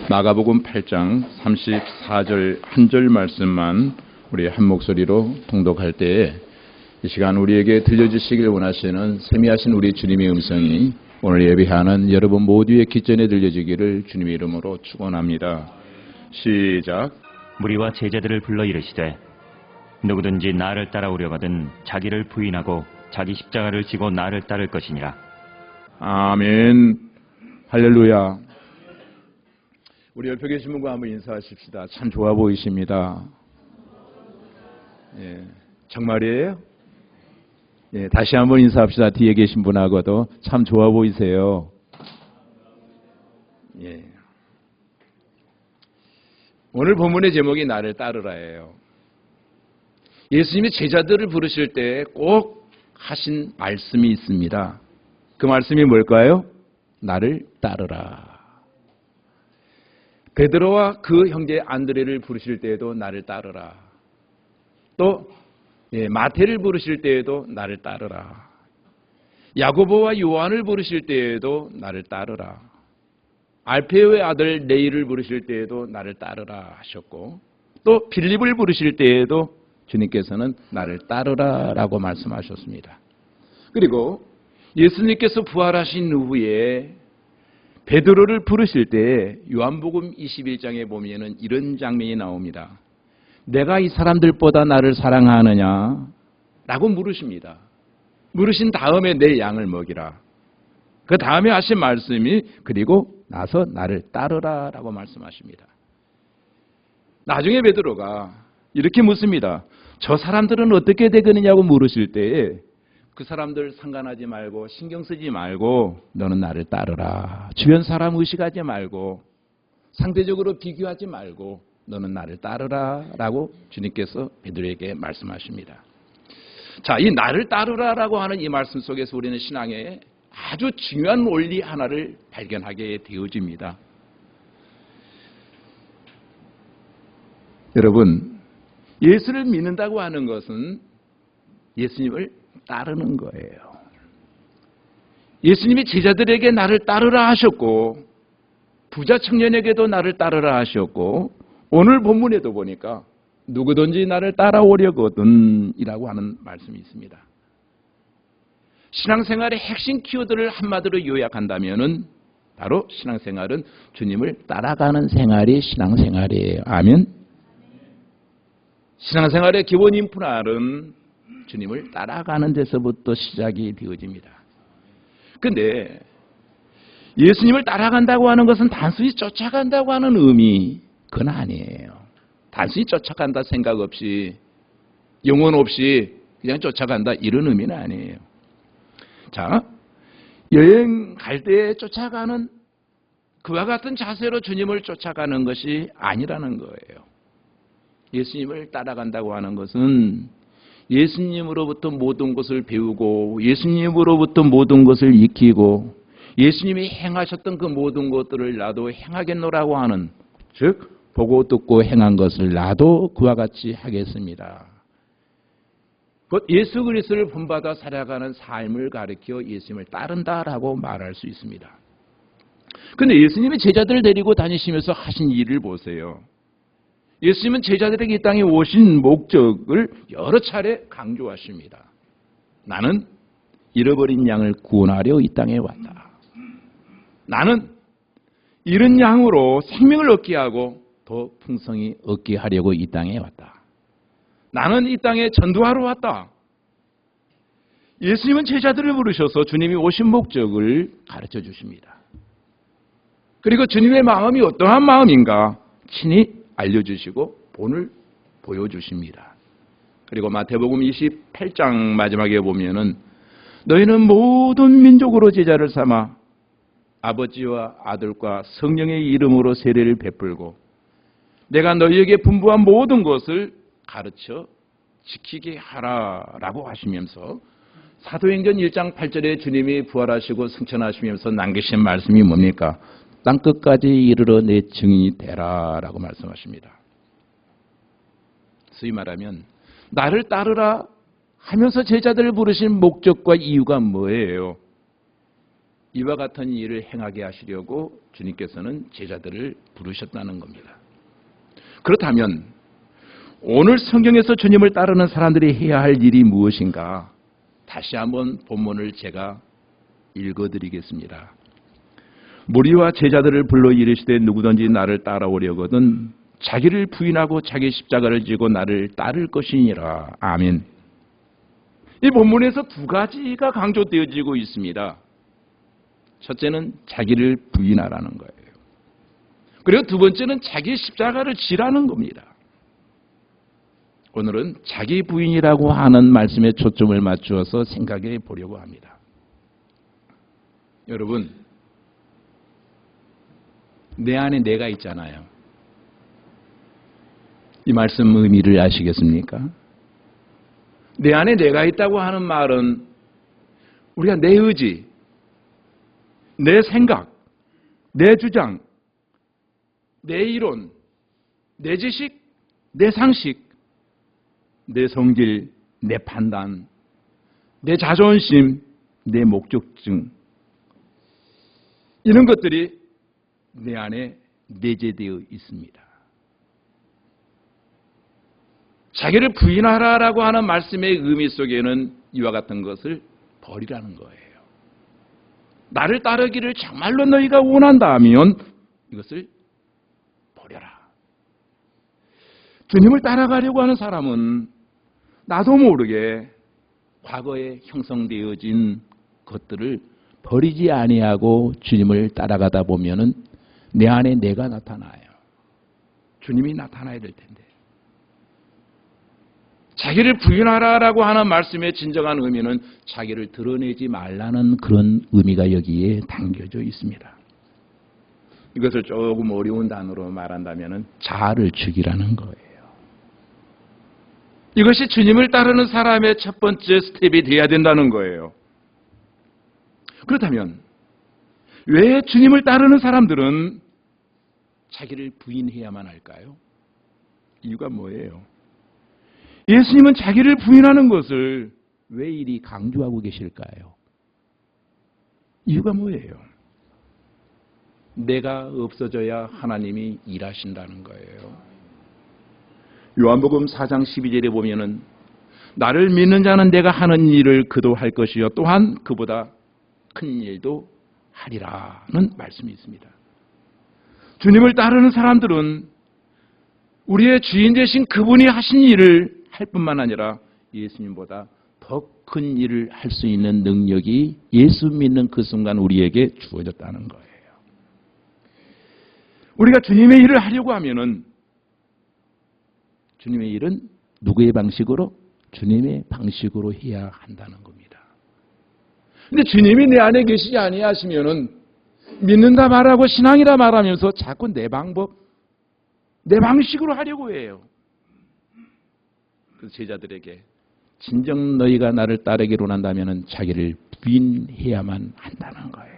마가복음 8장 34절 한 절 말씀만 우리 한 목소리로 통독할 때에 이 시간 우리에게 들려주시길 원하시는 세미하신 우리 주님의 음성이 오늘 예배하는 여러분 모두의 귀전에 들려주기를 주님의 이름으로 축원합니다. 시작. 무리와 제자들을 불러 이르시되 누구든지 나를 따라오려거든 자기를 부인하고 자기 십자가를 지고 나를 따를 것이니라. 아멘. 할렐루야. 우리 옆에 계신 분과 한번 인사하십시다. 참 좋아 보이십니다. 예, 정말이에요? 예, 다시 한번 인사합시다. 뒤에 계신 분하고도 참 좋아 보이세요. 예. 오늘 본문의 제목이 나를 따르라예요. 예수님이 제자들을 부르실 때 꼭 하신 말씀이 있습니다. 그 말씀이 뭘까요? 나를 따르라. 베드로와 그 형제 안드레를 부르실 때에도 나를 따르라. 또 마태를 부르실 때에도 나를 따르라. 야고보와 요한을 부르실 때에도 나를 따르라. 알페오의 아들 레이를 부르실 때에도 나를 따르라 하셨고, 또 빌립을 부르실 때에도 주님께서는 나를 따르라라고 말씀하셨습니다. 그리고 예수님께서 부활하신 후에 베드로를 부르실 때 요한복음 21장에 보면은 이런 장면이 나옵니다. 내가 이 사람들보다 나를 사랑하느냐? 라고 물으십니다. 물으신 다음에 내 양을 먹이라. 그 다음에 하신 말씀이 그리고 나서 나를 따르라 라고 말씀하십니다. 나중에 베드로가 이렇게 묻습니다. 저 사람들은 어떻게 되겠느냐고 물으실 때에 그 사람들 상관하지 말고 신경 쓰지 말고 너는 나를 따르라. 주변 사람 의식하지 말고 상대적으로 비교하지 말고 너는 나를 따르라 라고 주님께서 베드로에게 말씀하십니다. 자, 이 나를 따르라라고 하는 이 말씀 속에서 우리는 신앙의 아주 중요한 원리 하나를 발견하게 되어집니다. 여러분, 예수를 믿는다고 하는 것은 예수님을 따르는 거예요. 예수님이 제자들에게 나를 따르라 하셨고 부자 청년에게도 나를 따르라 하셨고 오늘 본문에도 보니까 누구든지 나를 따라오려거든 이라고 하는 말씀이 있습니다. 신앙생활의 핵심 키워드를 한마디로 요약한다면 바로 신앙생활은 주님을 따라가는 생활이 신앙생활이에요. 아멘. 신앙생활의 기본 인프라는 주님을 따라가는 데서부터 시작이 되어집니다. 그런데 예수님을 따라간다고 하는 것은 단순히 쫓아간다고 하는 의미, 그건 아니에요. 단순히 쫓아간다 생각 없이 영혼 없이 그냥 쫓아간다 이런 의미는 아니에요. 자, 여행 갈 때 쫓아가는 그와 같은 자세로 주님을 쫓아가는 것이 아니라는 거예요. 예수님을 따라간다고 하는 것은 예수님으로부터 모든 것을 배우고 예수님으로부터 모든 것을 익히고 예수님이 행하셨던 그 모든 것들을 나도 행하겠노라고 하는, 즉 보고 듣고 행한 것을 나도 그와 같이 하겠습니다. 곧 예수 그리스도를 본받아 살아가는 삶을 가리켜 예수님을 따른다라고 말할 수 있습니다. 그런데 예수님이 제자들을 데리고 다니시면서 하신 일을 보세요. 예수님은 제자들에게 이 땅에 오신 목적을 여러 차례 강조하십니다. 나는 잃어버린 양을 구원하려 이 땅에 왔다. 나는 잃은 양으로 생명을 얻게 하고 더 풍성히 얻게 하려고 이 땅에 왔다. 나는 이 땅에 전도하러 왔다. 예수님은 제자들을 부르셔서 주님이 오신 목적을 가르쳐 주십니다. 그리고 주님의 마음이 어떠한 마음인가 친히 알려주시고 본을 보여주십니다. 그리고 마태복음 28장 마지막에 보면은 너희는 모든 민족으로 제자를 삼아 아버지와 아들과 성령의 이름으로 세례를 베풀고 내가 너희에게 분부한 모든 것을 가르쳐 지키게 하라라고 하시면서 사도행전 1장 8절에 주님이 부활하시고 승천하시면서 남기신 말씀이 뭡니까? 땅끝까지 이르러 내 증인이 되라라고 말씀하십니다. 소위 말하면 나를 따르라 하면서 제자들을 부르신 목적과 이유가 뭐예요? 이와 같은 일을 행하게 하시려고 주님께서는 제자들을 부르셨다는 겁니다. 그렇다면 오늘 성경에서 주님을 따르는 사람들이 해야 할 일이 무엇인가? 다시 한번 본문을 제가 읽어드리겠습니다. 무리와 제자들을 불러 이르시되 누구든지 나를 따라오려거든 자기를 부인하고 자기 십자가를 지고 나를 따를 것이니라. 아멘. 이 본문에서 두 가지가 강조되어지고 있습니다. 첫째는 자기를 부인하라는 거예요. 그리고 두 번째는 자기 십자가를 지라는 겁니다. 오늘은 자기 부인이라고 하는 말씀에 초점을 맞추어서 생각해 보려고 합니다. 여러분, 내 안에 내가 있잖아요. 이 말씀 의미를 아시겠습니까? 내 안에 내가 있다고 하는 말은 우리가 내 의지, 내 생각, 내 주장, 내 이론, 내 지식, 내 상식, 내 성질, 내 판단, 내 자존심, 내 목적증 이런 것들이 내 안에 내재되어 있습니다. 자기를 부인하라라고 하는 말씀의 의미 속에는 이와 같은 것을 버리라는 거예요. 나를 따르기를 정말로 너희가 원한다면 이것을 버려라. 주님을 따라가려고 하는 사람은 나도 모르게 과거에 형성되어진 것들을 버리지 아니하고 주님을 따라가다 보면은 내 안에 내가 나타나요. 주님이 나타나야 될 텐데. 자기를 부인하라라고 하는 말씀의 진정한 의미는 자기를 드러내지 말라는 그런 의미가 여기에 담겨져 있습니다. 이것을 조금 어려운 단어로 말한다면 자아를 죽이라는 거예요. 이것이 주님을 따르는 사람의 첫 번째 스텝이 돼야 된다는 거예요. 그렇다면 왜 주님을 따르는 사람들은 자기를 부인해야만 할까요? 이유가 뭐예요? 예수님은 자기를 부인하는 것을 왜 이리 강조하고 계실까요? 이유가 뭐예요? 내가 없어져야 하나님이 일하신다는 거예요. 요한복음 4장 12절에 보면은 나를 믿는 자는 내가 하는 일을 그도 할 것이요 또한 그보다 큰 일도 하리라는 말씀이 있습니다. 주님을 따르는 사람들은 우리의 주인 되신 그분이 하신 일을 할 뿐만 아니라 예수님보다 더 큰 일을 할 수 있는 능력이 예수 믿는 그 순간 우리에게 주어졌다는 거예요. 우리가 주님의 일을 하려고 하면은 주님의 일은 누구의 방식으로? 주님의 방식으로 해야 한다는 겁니다. 근데 주님이 내 안에 계시지 아니하시면은 믿는다 말하고 신앙이라 말하면서 자꾸 내 방법, 내 방식으로 하려고 해요. 그래서 제자들에게 진정 너희가 나를 따르기로 한다면 자기를 부인해야만 한다는 거예요.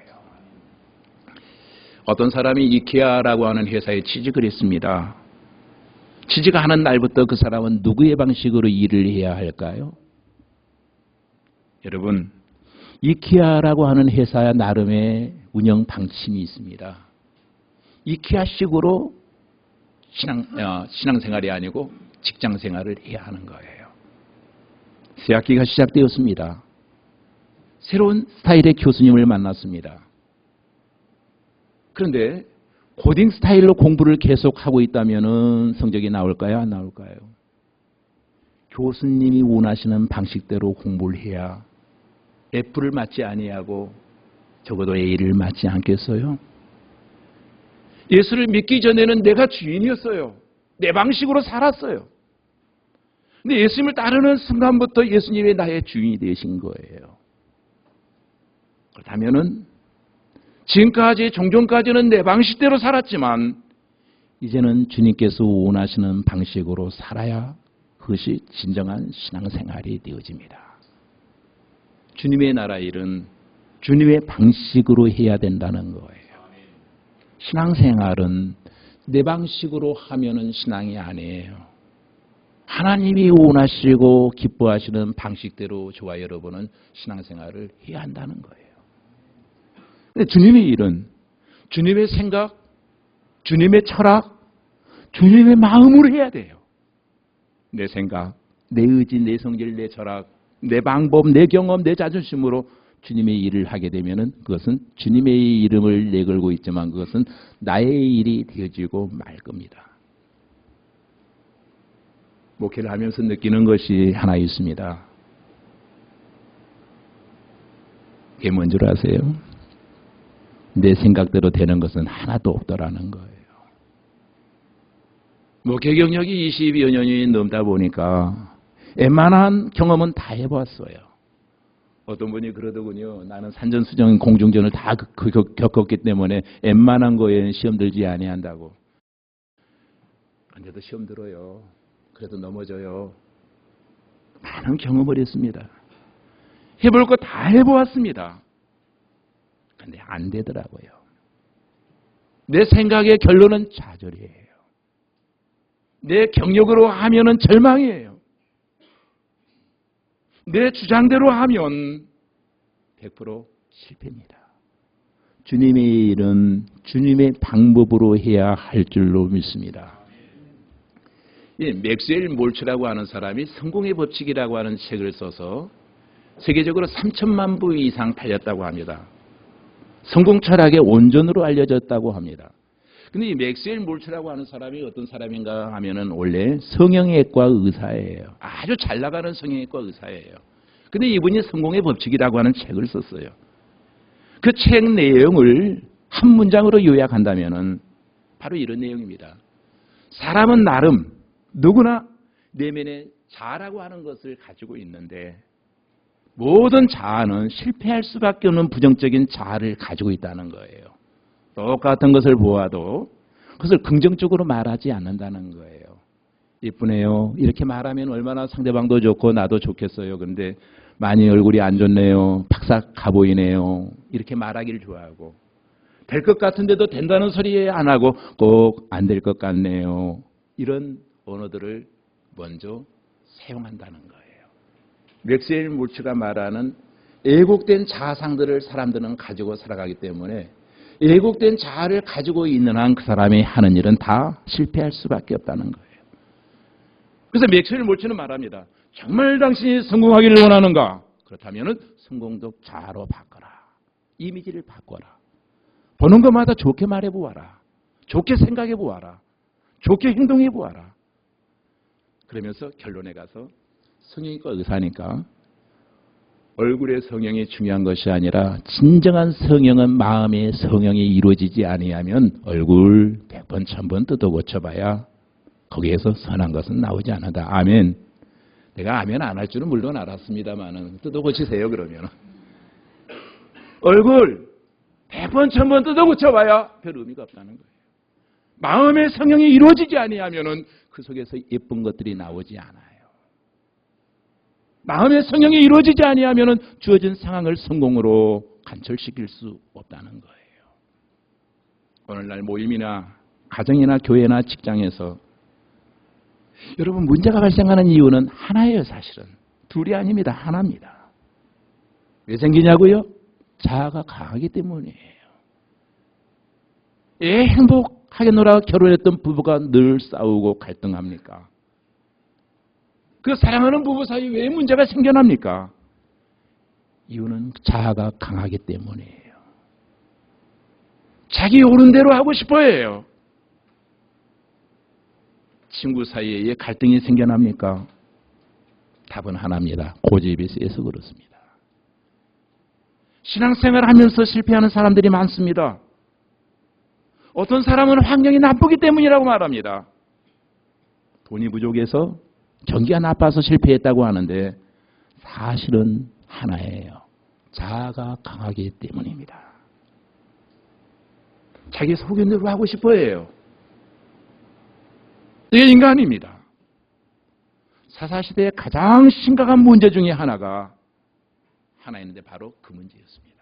어떤 사람이 이케아라고 하는 회사에 취직을 했습니다. 취직하는 날부터 그 사람은 누구의 방식으로 일을 해야 할까요? 여러분, 이케아라고 하는 회사의 나름의 운영 방침이 있습니다. 이케아식으로 신앙생활이 아니고 직장생활을 해야 하는 거예요. 새학기가 시작되었습니다. 새로운 스타일의 교수님을 만났습니다. 그런데 코딩 스타일로 공부를 계속하고 있다면 성적이 나올까요? 안 나올까요? 교수님이 원하시는 방식대로 공부를 해야 F를 맞지 아니하고 적어도 A를 맞지 않겠어요? 예수를 믿기 전에는 내가 주인이었어요. 내 방식으로 살았어요. 근데 예수님을 따르는 순간부터 예수님이 나의 주인이 되신 거예요. 그렇다면은 지금까지 종종까지는 내 방식대로 살았지만 이제는 주님께서 원하시는 방식으로 살아야 그것이 진정한 신앙생활이 되어집니다. 주님의 나라 일은 주님의 방식으로 해야 된다는 거예요. 신앙생활은 내 방식으로 하면은 신앙이 아니에요. 하나님이 원하시고 기뻐하시는 방식대로 저와 여러분은 신앙생활을 해야 한다는 거예요. 근데 주님의 일은 주님의 생각, 주님의 철학, 주님의 마음으로 해야 돼요. 내 생각, 내 의지, 내 성질, 내 철학, 내 방법, 내 경험, 내 자존심으로 주님의 일을 하게 되면은 그것은 주님의 이름을 내걸고 있지만 그것은 나의 일이 되어지고 말 겁니다. 목회를 하면서 느끼는 것이 하나 있습니다. 그게 뭔 줄 아세요? 내 생각대로 되는 것은 하나도 없더라는 거예요. 목회 경력이 20여 년이 넘다 보니까 웬만한 경험은 다 해봤어요. 어떤 분이 그러더군요. 나는 산전수전 공중전을 다 겪었기 때문에 웬만한 거에 시험 들지 아니한다고. 근데도 시험 들어요. 그래도 넘어져요. 많은 경험을 했습니다. 해볼 거 다 해보았습니다. 근데 안 되더라고요. 내 생각의 결론은 좌절이에요. 내 경력으로 하면은 절망이에요. 내 주장대로 하면 100% 실패입니다. 주님의 일은 주님의 방법으로 해야 할 줄로 믿습니다. 맥스웰 몰츠라고 하는 사람이 성공의 법칙이라고 하는 책을 써서 세계적으로 3천만 부 이상 팔렸다고 합니다. 성공 철학의 온전으로 알려졌다고 합니다. 근데 이 맥스웰 몰츠라고 하는 사람이 어떤 사람인가 하면은 원래 성형외과 의사예요. 아주 잘 나가는 성형외과 의사예요. 근데 이분이 성공의 법칙이라고 하는 책을 썼어요. 그 책 내용을 한 문장으로 요약한다면은 바로 이런 내용입니다. 사람은 나름 누구나 내면에 자아라고 하는 것을 가지고 있는데 모든 자아는 실패할 수밖에 없는 부정적인 자아를 가지고 있다는 거예요. 똑같은 것을 보아도 그것을 긍정적으로 말하지 않는다는 거예요. 이쁘네요. 이렇게 말하면 얼마나 상대방도 좋고 나도 좋겠어요. 그런데 많이 얼굴이 안 좋네요. 팍삭 가보이네요. 이렇게 말하기를 좋아하고 될 것 같은데도 된다는 소리 안 하고 꼭 안 될 것 같네요. 이런 언어들을 먼저 사용한다는 거예요. 맥스웰 몰츠가 말하는 애곡된 자아상들을 사람들은 가지고 살아가기 때문에 애곡된 자아를 가지고 있는 한 그 사람이 하는 일은 다 실패할 수밖에 없다는 거예요. 그래서 맥스웰 몰츠는 말합니다. 정말 당신이 성공하기를 원하는가? 그렇다면 성공적 자아로 바꿔라. 이미지를 바꿔라. 보는 것마다 좋게 말해보아라. 좋게 생각해보아라. 좋게 행동해보아라. 그러면서 결론에 가서 성형외과 의사니까 얼굴의 성형이 중요한 것이 아니라 진정한 성형은 마음의 성형이 이루어지지 아니하면 얼굴 100번 1000번 뜯어 고쳐봐야 거기에서 선한 것은 나오지 않는다. 아멘. 내가 아멘 안 할 줄은 물론 알았습니다만 뜯어 고치세요 그러면. 얼굴 100번 1000번 뜯어 고쳐봐야 별 의미가 없다는 거예요. 마음의 성형이 이루어지지 아니하면 그 속에서 예쁜 것들이 나오지 않아요. 마음의 성형이 이루어지지 아니하면 주어진 상황을 성공으로 관철시킬 수 없다는 거예요. 오늘날 모임이나 가정이나 교회나 직장에서 여러분 문제가 발생하는 이유는 하나예요. 사실은 둘이 아닙니다. 하나입니다. 왜 생기냐고요? 자아가 강하기 때문이에요. 왜 행복하게 놀아 결혼했던 부부가 늘 싸우고 갈등합니까? 그 사랑하는 부부 사이 왜 문제가 생겨납니까? 이유는 자아가 강하기 때문이에요. 자기 옳은 대로 하고 싶어 해요. 친구 사이에 갈등이 생겨납니까? 답은 하나입니다. 고집이 세서 그렇습니다. 신앙생활을 하면서 실패하는 사람들이 많습니다. 어떤 사람은 환경이 나쁘기 때문이라고 말합니다. 돈이 부족해서 경기가 나빠서 실패했다고 하는데 사실은 하나예요. 자아가 강하기 때문입니다. 자기 소견대로 하고 싶어 해요. 이게 인간입니다. 사사시대의 가장 심각한 문제 중에 하나가 하나 있는데 바로 그 문제였습니다.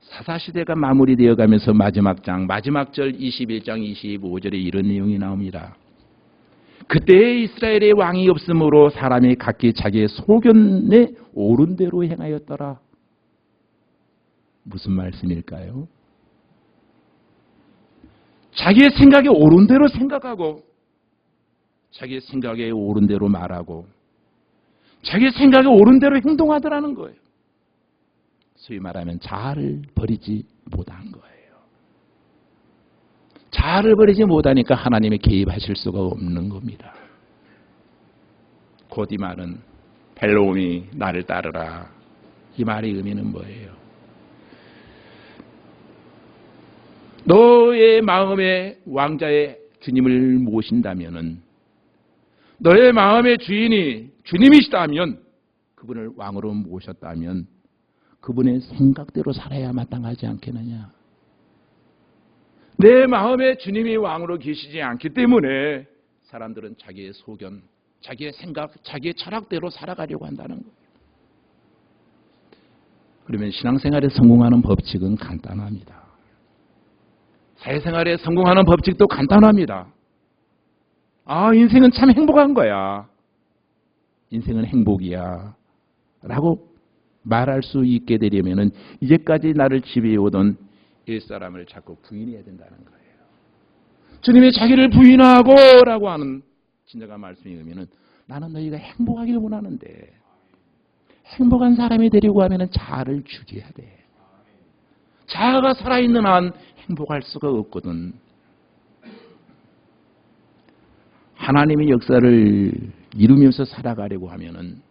사사시대가 마무리되어 가면서 마지막 절 21장 25절에 이런 내용이 나옵니다. 그때에 이스라엘의 왕이 없으므로 사람이 각기 자기의 소견에 옳은 대로 행하였더라. 무슨 말씀일까요? 자기의 생각에 옳은 대로 생각하고 자기의 생각에 옳은 대로 말하고 자기의 생각에 옳은 대로 행동하더라는 거예요. 소위 말하면 자아를 버리지 못한 거예요. 자아를 버리지 못하니까 하나님이 개입하실 수가 없는 겁니다. 곧 이 말은 벨로움이 나를 따르라. 이 말의 의미는 뭐예요? 너의 마음의 왕자의 주님을 모신다면은 너의 마음의 주인이 주님이시다면 그분을 왕으로 모셨다면 그분의 생각대로 살아야 마땅하지 않겠느냐. 내 마음에 주님이 왕으로 계시지 않기 때문에 사람들은 자기의 소견, 자기의 생각, 자기의 철학대로 살아가려고 한다는 거예요. 그러면 신앙생활에 성공하는 법칙은 간단합니다. 사회생활에 성공하는 법칙도 간단합니다. 아, 인생은 참 행복한 거야. 인생은 행복이야. 라고 말할 수 있게 되려면 이제까지 나를 지배해오던 일사람을 자꾸 부인해야 된다는 거예요. 주님이 자기를 부인하고 라고 하는 진정한 말씀이 의미는 나는 너희가 행복하길 원하는데 행복한 사람이 되려고 하면 자아를 죽여야 돼. 자아가 살아있는 한 행복할 수가 없거든. 하나님의 역사를 이루면서 살아가려고 하면은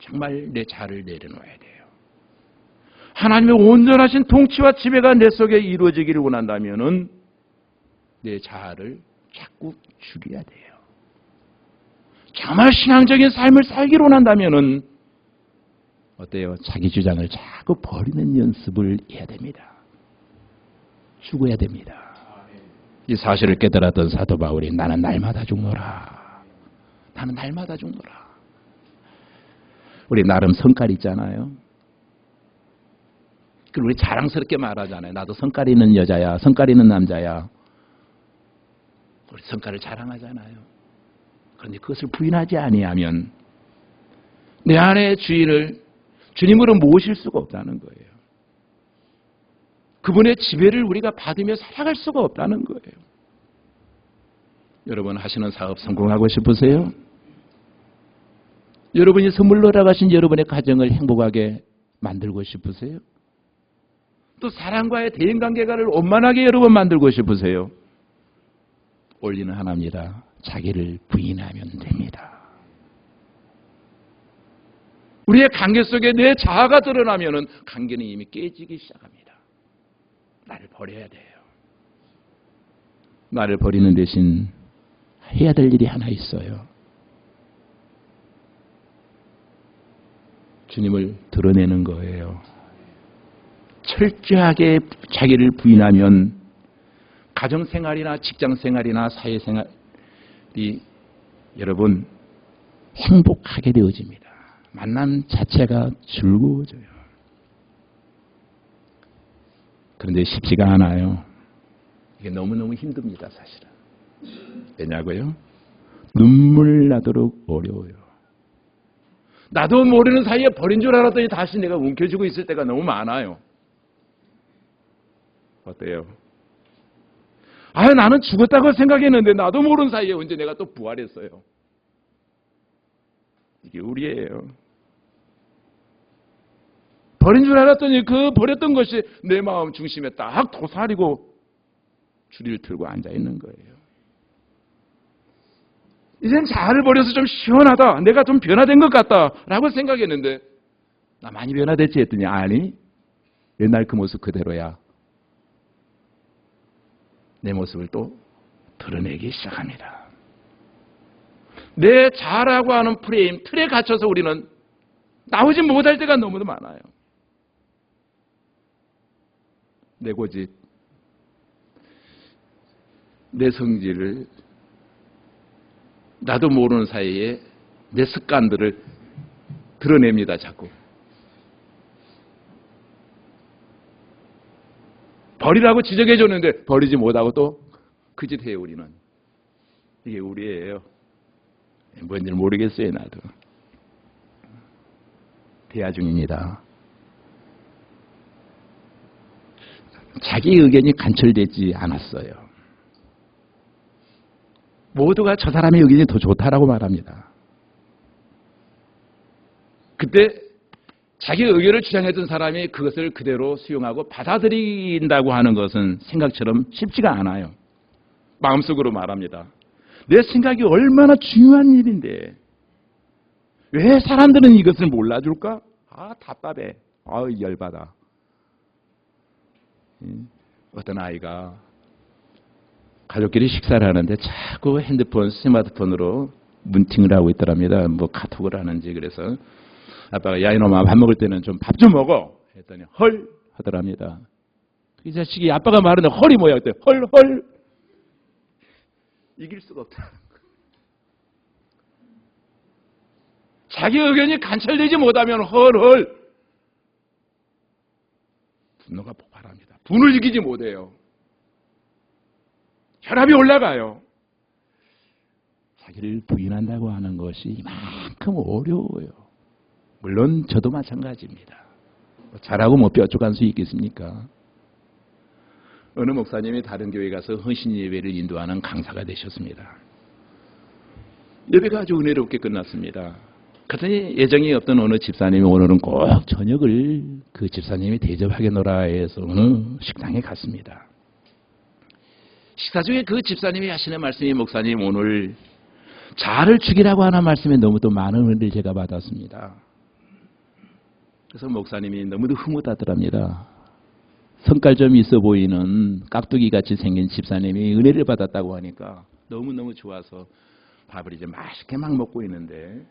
정말 내 자아를 내려놓아야 돼요. 하나님의 온전하신 통치와 지배가 내 속에 이루어지기를 원한다면은 내 자아를 자꾸 죽여야 돼요. 정말 신앙적인 삶을 살기를 원한다면은 어때요? 자기 주장을 자꾸 버리는 연습을 해야 됩니다. 죽어야 됩니다. 이 사실을 깨달았던 사도 바울이 나는 날마다 죽노라. 나는 날마다 죽노라. 우리 나름 성깔 있잖아요. 그리고 우리 자랑스럽게 말하잖아요. 나도 성깔 있는 여자야. 성깔 있는 남자야. 우리 성깔을 자랑하잖아요. 그런데 그것을 부인하지 아니하면 내 안의 주인을 주님으로 모실 수가 없다는 거예요. 그분의 지배를 우리가 받으며 살아갈 수가 없다는 거예요. 여러분 하시는 사업 성공하고 싶으세요? 여러분이 선물로 나가신 여러분의 가정을 행복하게 만들고 싶으세요? 또 사랑과의 대인관계를 원만하게 여러분 만들고 싶으세요? 올리는 하나입니다. 자기를 부인하면 됩니다. 우리의 관계 속에 내 자아가 드러나면 관계는 이미 깨지기 시작합니다. 나를 버려야 돼요. 나를 버리는 대신 해야 될 일이 하나 있어요. 주님을 드러내는 거예요. 철저하게 자기를 부인하면 가정생활이나 직장생활이나 사회생활이 여러분 행복하게 되어집니다. 만남 자체가 즐거워져요. 그런데 쉽지가 않아요. 이게 너무너무 힘듭니다, 사실은. 왜냐고요? 눈물 나도록 어려워요. 나도 모르는 사이에 버린 줄 알았더니 다시 내가 움켜쥐고 있을 때가 너무 많아요. 어때요? 아, 나는 죽었다고 생각했는데 나도 모르는 사이에 언제 내가 또 부활했어요. 이게 우리예요. 버린 줄 알았더니 그 버렸던 것이 내 마음 중심에 딱 도사리고 줄을 틀고 앉아있는 거예요. 이젠 자아를 버려서 좀 시원하다. 내가 좀 변화된 것 같다. 라고 생각했는데 나 많이 변화됐지 했더니 아니, 옛날 그 모습 그대로야. 내 모습을 또 드러내기 시작합니다. 내 자아라고 하는 프레임, 틀에 갇혀서 우리는 나오지 못할 때가 너무도 많아요. 내 고집, 내 성질을 나도 모르는 사이에 내 습관들을 드러냅니다. 자꾸. 버리라고 지적해 줬는데 버리지 못하고 또 그 짓 해요. 우리는. 이게 우리예요. 뭔지 모르겠어요. 나도. 대화 중입니다. 자기 의견이 관철되지 않았어요. 모두가 저 사람의 의견이 더 좋다라고 말합니다. 그때 자기 의견을 주장했던 사람이 그것을 그대로 수용하고 받아들인다고 하는 것은 생각처럼 쉽지가 않아요. 마음속으로 말합니다. 내 생각이 얼마나 중요한 일인데 왜 사람들은 이것을 몰라줄까? 답답해. 열받아. 어떤 아이가 가족끼리 식사를 하는데 자꾸 스마트폰으로 문팅을 하고 있더랍니다. 뭐 카톡을 하는지. 그래서 아빠가 야 이놈아 밥 먹을 때는 좀 밥 좀 먹어 했더니 헐 하더랍니다. 이 자식이 아빠가 말하는 헐이 뭐야? 그때 헐 이길 수가 없다. 자기 의견이 관철되지 못하면 헐 분노가 폭발합니다. 분을 이기지 못해요. 혈압이 올라가요. 자기를 부인한다고 하는 것이 이만큼 어려워요. 물론 저도 마찬가지입니다. 잘하고 뭐 뼈쪽 한 수 있겠습니까? 어느 목사님이 다른 교회 가서 헌신 예배를 인도하는 강사가 되셨습니다. 예배가 아주 은혜롭게 끝났습니다. 그랬더니 예정이 없던 어느 집사님이 오늘은 꼭 저녁을 그 집사님이 대접하겠노라 해서 어느 식당에 갔습니다. 식사 중에 그 집사님이 하시는 말씀이 목사님 오늘 자아를 죽이라고 하는 말씀에 너무도 많은 은혜를 제가 받았습니다. 그래서 목사님이 너무도 흐뭇하더랍니다. 성깔 좀 있어 보이는 깍두기같이 생긴 집사님이 은혜를 받았다고 하니까 너무너무 좋아서 밥을 이제 맛있게 막 먹고 있는데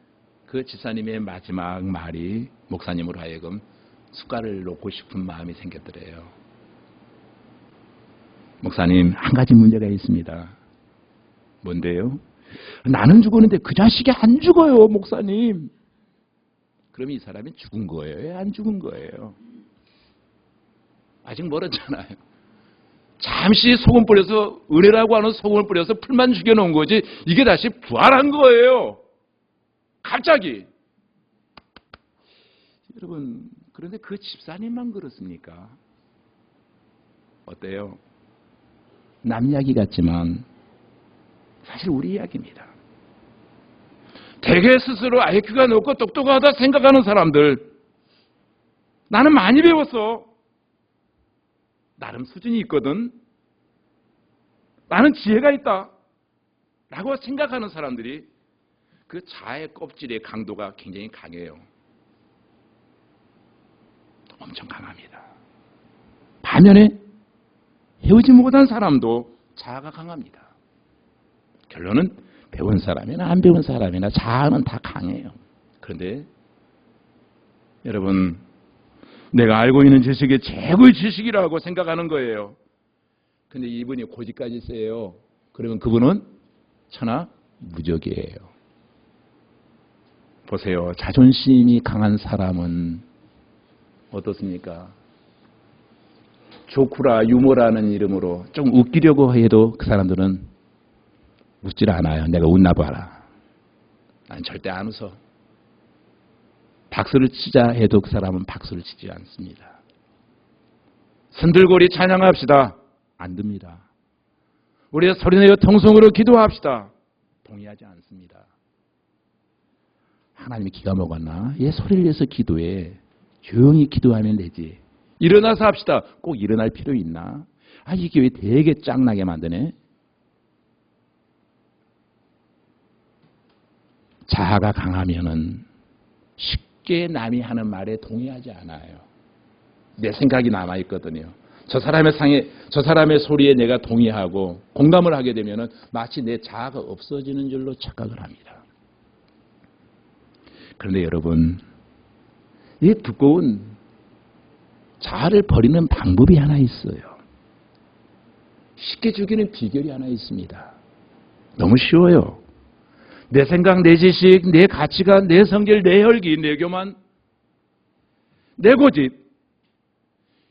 그 집사님의 마지막 말이 목사님으로 하여금 숟갈을 놓고 싶은 마음이 생겼더래요. 목사님, 한 가지 문제가 있습니다. 뭔데요? 나는 죽었는데 그 자식이 안 죽어요, 목사님. 그럼 이 사람이 죽은 거예요? 안 죽은 거예요? 아직 멀었잖아요. 잠시 소금 뿌려서 은혜라고 하는 소금을 뿌려서 풀만 죽여놓은 거지 이게 다시 부활한 거예요. 갑자기. 여러분 그런데 그 집사님만 그렇습니까? 어때요? 남 이야기 같지만 사실 우리 이야기입니다. 대개 스스로 IQ가 높고 똑똑하다 생각하는 사람들 나는 많이 배웠어. 나름 수준이 있거든. 나는 지혜가 있다. 라고 생각하는 사람들이 그 자아의 껍질의 강도가 굉장히 강해요. 엄청 강합니다. 반면에 배우지 못한 사람도 자아가 강합니다. 결론은 배운 사람이나 안 배운 사람이나 자아는 다 강해요. 그런데 여러분 내가 알고 있는 지식이 최고의 지식이라고 생각하는 거예요. 근데 이분이 고집까지 세요. 그러면 그분은 천하 무적이에요. 보세요. 자존심이 강한 사람은 어떻습니까? 조쿠라 유머라는 이름으로 좀 웃기려고 해도 그 사람들은 웃질 않아요. 내가 웃나 봐라. 난 절대 안 웃어. 박수를 치자 해도 그 사람은 박수를 치지 않습니다. 손들고리 찬양합시다. 안 됩니다. 우리 소리내어 통성으로 기도합시다. 동의하지 않습니다. 하나님이 기가 먹었나? 얘 소리를 내서 기도해. 조용히 기도하면 되지. 일어나서 합시다. 꼭 일어날 필요 있나? 이 교회 되게 짱나게 만드네. 자아가 강하면은 쉽게 남이 하는 말에 동의하지 않아요. 내 생각이 남아있거든요. 저 사람의 소리에 내가 동의하고 공감을 하게 되면은 마치 내 자아가 없어지는 줄로 착각을 합니다. 그런데 여러분, 이 두꺼운 자아를 버리는 방법이 하나 있어요. 쉽게 죽이는 비결이 하나 있습니다. 너무 쉬워요. 내 생각, 내 지식, 내 가치관, 내 성질, 내 혈기, 내 교만, 내 고집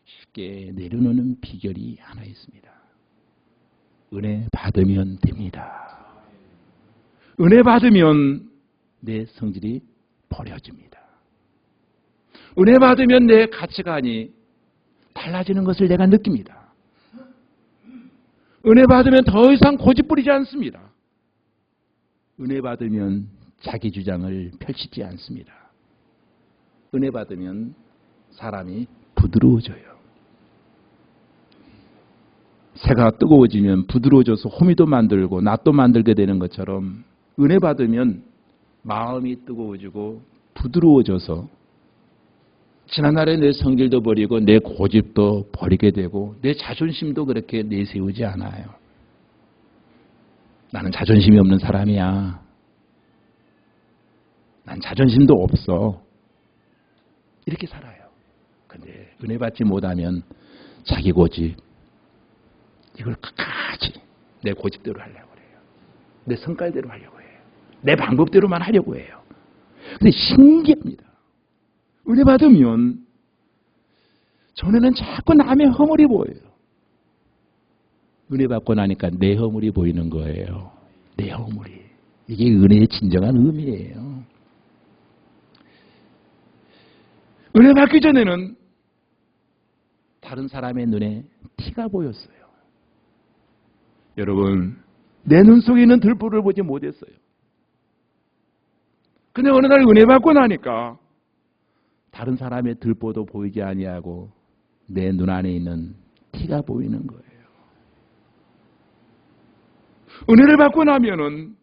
쉽게 내려놓는 비결이 하나 있습니다. 은혜 받으면 됩니다. 은혜 받으면 내 성질이 버려집니다. 은혜 받으면 내 가치관이 달라지는 것을 내가 느낍니다. 은혜 받으면 더 이상 고집 부리지 않습니다. 은혜 받으면 자기 주장을 펼치지 않습니다. 은혜 받으면 사람이 부드러워져요. 새가 뜨거워지면 부드러워져서 호미도 만들고 낫도 만들게 되는 것처럼 은혜 받으면 마음이 뜨거워지고 부드러워져서 지난날의 내 성질도 버리고 내 고집도 버리게 되고 내 자존심도 그렇게 내세우지 않아요. 나는 자존심이 없는 사람이야. 난 자존심도 없어. 이렇게 살아요. 근데 은혜 받지 못하면 자기 고집, 이걸 끝까지 내 고집대로 하려고 해요. 내 성깔대로 하려고 해요. 내 방법대로만 하려고 해요. 근데 신기합니다. 은혜 받으면 전에는 자꾸 남의 허물이 보여요. 은혜 받고 나니까 내 허물이 보이는 거예요. 내 허물이. 이게 은혜의 진정한 의미예요. 은혜 받기 전에는 다른 사람의 눈에 티가 보였어요. 여러분, 내 눈 속에 있는 들보를 보지 못했어요. 근데 어느 날 은혜 받고 나니까 다른 사람의 들보도 보이지 아니하고 내 눈 안에 있는 티가 보이는 거예요. 은혜를 받고 나면은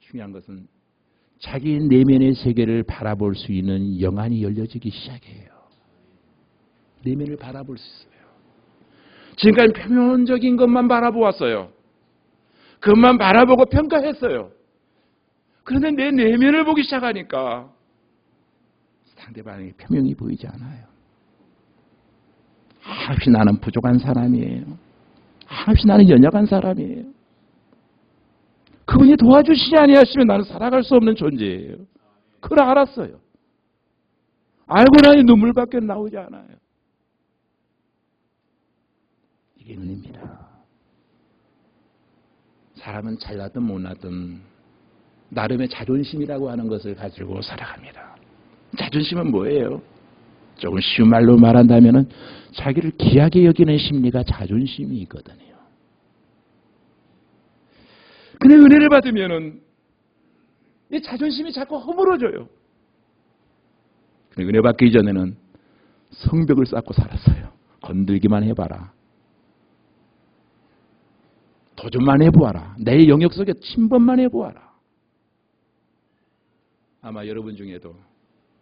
중요한 것은 자기 내면의 세계를 바라볼 수 있는 영안이 열려지기 시작해요. 내면을 바라볼 수 있어요. 지금까지 표면적인 것만 바라보았어요. 그것만 바라보고 평가했어요. 그런데 내 내면을 보기 시작하니까 상대방의 표명이 보이지 않아요. 한없이 나는 부족한 사람이에요. 한없이 나는 연약한 사람이에요. 그분이 도와주시지 아니하시면 나는 살아갈 수 없는 존재예요. 그걸 알았어요. 알고 나니 눈물밖에 나오지 않아요. 이게 은혜입니다. 사람은 잘나든 못나든 나름의 자존심이라고 하는 것을 가지고 살아갑니다. 자존심은 뭐예요? 조금 쉬운 말로 말한다면 자기를 귀하게 여기는 심리가 자존심이 있거든요. 근데 은혜를 받으면은 이 자존심이 자꾸 허물어져요. 근데 은혜 받기 전에는 성벽을 쌓고 살았어요. 건들기만 해봐라. 도전만 해보아라. 내 영역 속에 침범만 해보아라. 아마 여러분 중에도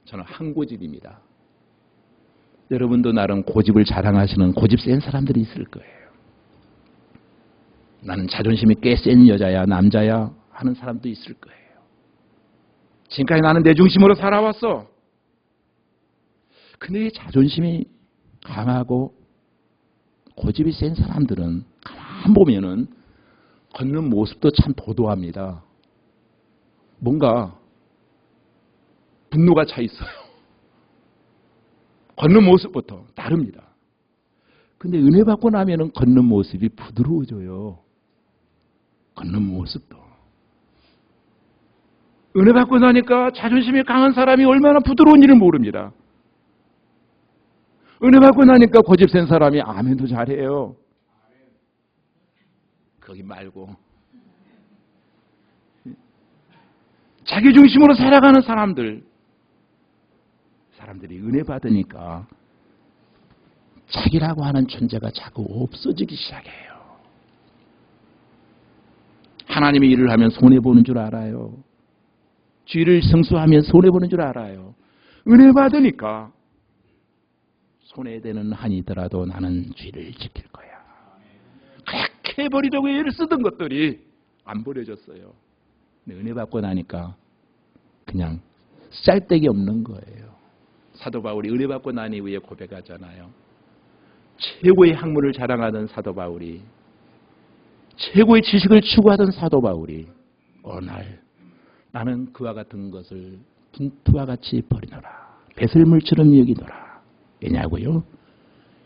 저는 한 고집입니다. 여러분도 나름 고집을 자랑하시는 고집 센 사람들이 있을 거예요. 나는 자존심이 꽤 센 여자야, 남자야 하는 사람도 있을 거예요. 지금까지 나는 내 중심으로 살아왔어. 근데 이 자존심이 강하고 고집이 센 사람들은 가만 보면은 걷는 모습도 참 도도합니다. 뭔가 분노가 차 있어요. 걷는 모습부터 다릅니다. 근데 은혜 받고 나면은 걷는 모습이 부드러워져요. 걷는 모습도. 은혜 받고 나니까 자존심이 강한 사람이 얼마나 부드러운지를 모릅니다. 은혜 받고 나니까 고집 센 사람이 아멘도 잘해요. 거기 말고. 자기 중심으로 살아가는 사람들이 은혜 받으니까 자기라고 하는 존재가 자꾸 없어지기 시작해요. 하나님의 일을 하면 손해보는 줄 알아요. 죄를 성수하면 손해보는 줄 알아요. 은혜 받으니까 손해되는 한이더라도 나는 죄를 지킬 거야. 그렇게 버리려고 애를 쓰던 것들이 안 버려졌어요. 근데 은혜 받고 나니까 그냥 쌀데기 없는 거예요. 사도 바울이 은혜 받고 난 이후에 고백하잖아요. 최고의 학문을 자랑하던 사도 바울이, 최고의 지식을 추구하던 사도 바울이 어느 날 나는 그와 같은 것을 분투와 같이 버리노라. 배설물처럼 여기노라. 왜냐고요?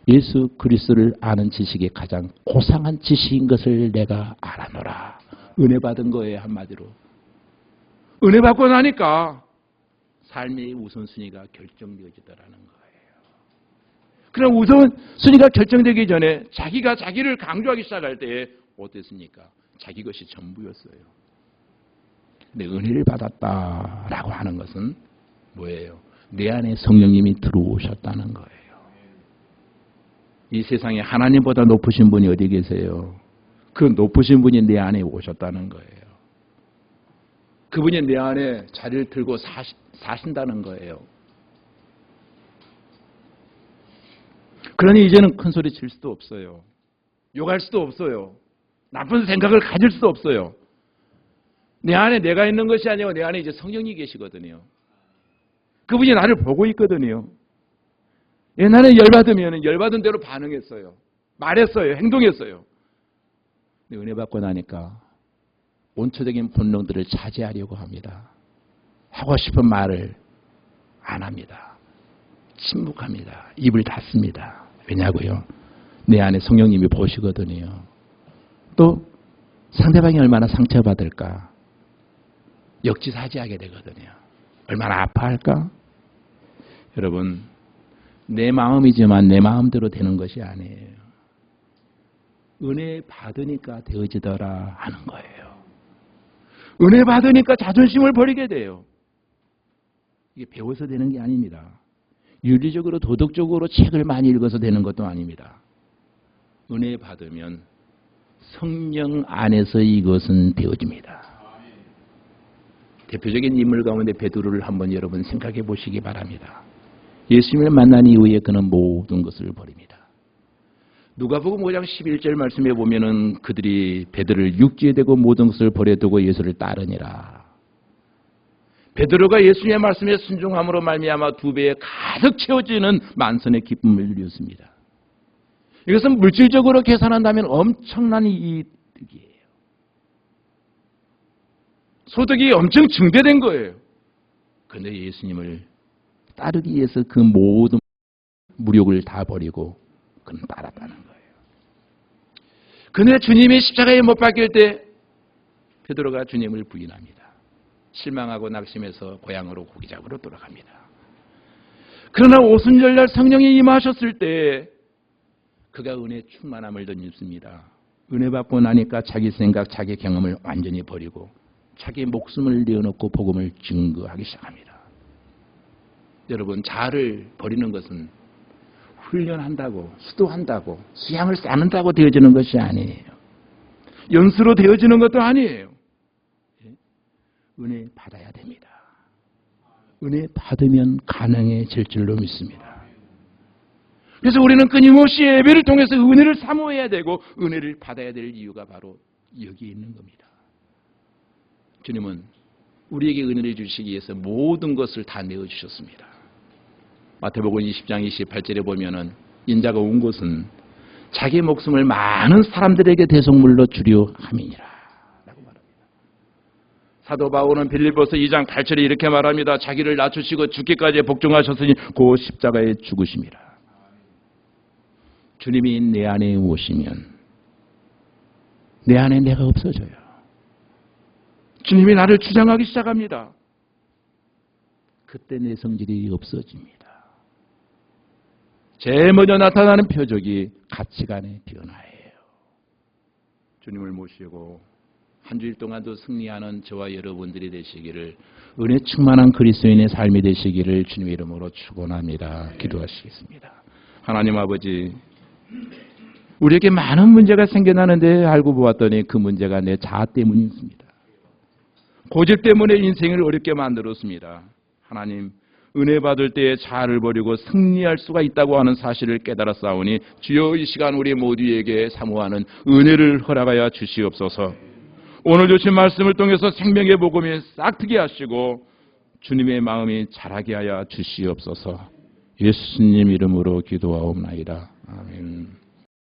예수 그리스도를 아는 지식이 가장 고상한 지식인 것을 내가 알아노라. 은혜 받은 거예요, 한마디로. 은혜 받고 나니까 삶의 우선순위가 결정되어지더라는 거예요. 그럼 우선순위가 결정되기 전에 자기가 자기를 강조하기 시작할 때 어땠습니까? 자기 것이 전부였어요. 근데 은혜를 받았다라고 하는 것은 뭐예요? 내 안에 성령님이 들어오셨다는 거예요. 이 세상에 하나님보다 높으신 분이 어디 계세요? 그 높으신 분이 내 안에 오셨다는 거예요. 그분이 내 안에 자리를 들고 사신다는 거예요. 그러니 이제는 큰 소리 칠 수도 없어요. 욕할 수도 없어요. 나쁜 생각을 가질 수도 없어요. 내 안에 내가 있는 것이 아니고 내 안에 이제 성령이 계시거든요. 그분이 나를 보고 있거든요. 옛날에 열받으면 열받은 대로 반응했어요. 말했어요. 행동했어요. 근데 은혜 받고 나니까 원초적인 본능들을 차지하려고 합니다. 하고 싶은 말을 안 합니다. 침묵합니다. 입을 닫습니다. 왜냐고요? 내 안에 성령님이 보시거든요. 또 상대방이 얼마나 상처받을까? 역지사지하게 되거든요. 얼마나 아파할까? 여러분, 내 마음이지만 내 마음대로 되는 것이 아니에요. 은혜 받으니까 되어지더라 하는 거예요. 은혜 받으니까 자존심을 버리게 돼요. 이게 배워서 되는 게 아닙니다. 윤리적으로 도덕적으로 책을 많이 읽어서 되는 것도 아닙니다. 은혜 받으면 성령 안에서 이것은 되어집니다. 대표적인 인물 가운데 베드로를 한번 여러분 생각해 보시기 바랍니다. 예수님을 만난 이후에 그는 모든 것을 버립니다. 누가복음 5장 11절 말씀에 보면은 그들이 베드로를 육지에 대고 모든 것을 버려두고 예수를 따르니라. 베드로가 예수님의 말씀에 순종함으로 말미암아 2배에 가득 채워지는 만선의 기쁨을 누렸습니다. 이것은 물질적으로 계산한다면 엄청난 이득이에요. 소득이 엄청 증대된 거예요. 그런데 예수님을 따르기 위해서 그 모든 무력을 다 버리고 그는 따랐다는 거예요. 그런데 주님이 십자가에 못 박힐 때 베드로가 주님을 부인합니다. 실망하고 낙심해서 고향으로 고기 잡으러 돌아갑니다. 그러나 오순절날 성령이 임하셨을 때 그가 은혜 충만함을 덧입습니다. 은혜 받고 나니까 자기 생각, 자기 경험을 완전히 버리고 자기 목숨을 내어놓고 복음을 증거하기 시작합니다. 여러분, 자아를 버리는 것은 훈련한다고, 수도한다고, 수양을 쌓는다고 되어지는 것이 아니에요. 연수로 되어지는 것도 아니에요. 은혜 받아야 됩니다. 은혜 받으면 가능해질 줄로 믿습니다. 그래서 우리는 끊임없이 예배를 통해서 은혜를 사모해야 되고 은혜를 받아야 될 이유가 바로 여기에 있는 겁니다. 주님은 우리에게 은혜를 주시기 위해서 모든 것을 다 내어주셨습니다. 마태복음 20장 28절에 보면은 인자가 온 곳은 자기 목숨을 많은 사람들에게 대속물로 주려 함이니라 라고 말합니다. 사도 바울은 빌립보서 2장 8절에 이렇게 말합니다. 자기를 낮추시고 죽기까지 복종하셨으니 그 십자가에 죽으심이라. 주님이 내 안에 오시면 내 안에 내가 없어져요. 주님이 나를 주장하기 시작합니다. 그때 내 성질이 없어집니다. 제일 먼저 나타나는 표적이 가치관의 변화예요. 주님을 모시고 한 주일 동안도 승리하는 저와 여러분들이 되시기를, 은혜 충만한 그리스도인의 삶이 되시기를 주님의 이름으로 축원합니다. 기도하시겠습니다. 하나님 아버지, 우리에게 많은 문제가 생겨나는데 알고 보았더니 그 문제가 내 자아 때문이었습니다. 고집 때문에 인생을 어렵게 만들었습니다. 하나님, 은혜 받을 때에 자아를 버리고 승리할 수가 있다고 하는 사실을 깨달았사오니 주여 이 시간 우리 모두에게 사모하는 은혜를 허락하여 주시옵소서. 오늘 주신 말씀을 통해서 생명의 복음이 싹트게 하시고 주님의 마음이 자라게 하여 주시옵소서. 예수님 이름으로 기도하옵나이다. 아멘.